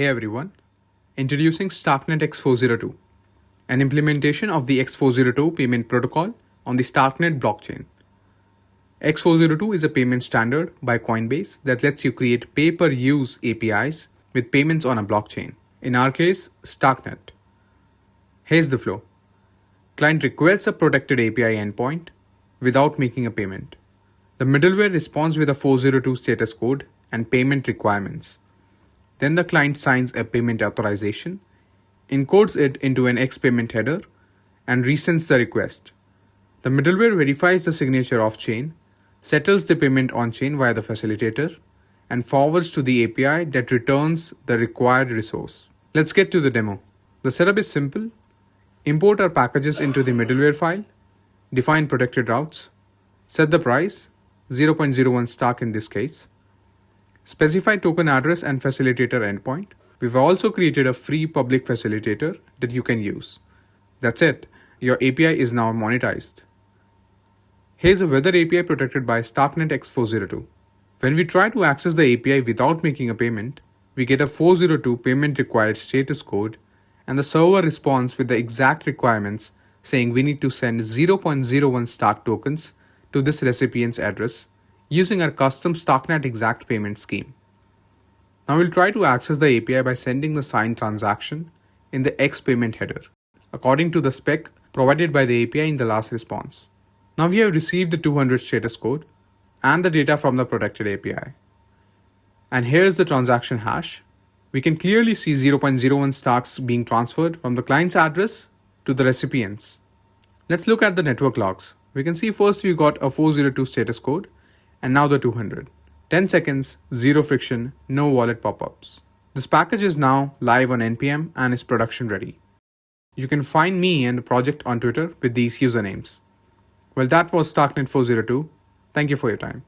Hey everyone, introducing Starknet x402, an implementation of the x402 payment protocol on the Starknet blockchain. X402 is a payment standard by Coinbase that lets you create pay-per-use APIs with payments on a blockchain, in our case, Starknet. Here's the flow. Client requests a protected API endpoint without making a payment. The middleware responds with a 402 status code and payment requirements. Then the client signs a payment authorization, encodes it into an X payment header, and resends the request. The middleware verifies the signature off-chain, settles the payment on-chain via the facilitator, and forwards to the API that returns the required resource. Let's get to the demo. The setup is simple. Import our packages into the middleware file, define protected routes, set the price, 0.01 Stark in this case, specify token address and facilitator endpoint. We've also created a free public facilitator that you can use. That's it. Your API is now monetized. Here's a weather API protected by Starknet x402. When we try to access the API without making a payment, we get a 402 payment required status code, and the server responds with the exact requirements saying we need to send 0.01 Stark tokens to this recipient's address using our custom Starknet exact payment scheme. Now we'll try to access the API by sending the signed transaction in the X payment header, according to the spec provided by the API in the last response. Now we have received the 200 status code and the data from the protected API. And here's the transaction hash. We can clearly see 0.01 Starks being transferred from the client's address to the recipients. Let's look at the network logs. We can see first we got a 402 status code and now the 200. 10 seconds, zero friction, no wallet pop-ups. This package is now live on NPM and is production ready. You can find me and the project on Twitter with these usernames. Well, that was Starknet 402. Thank you for your time.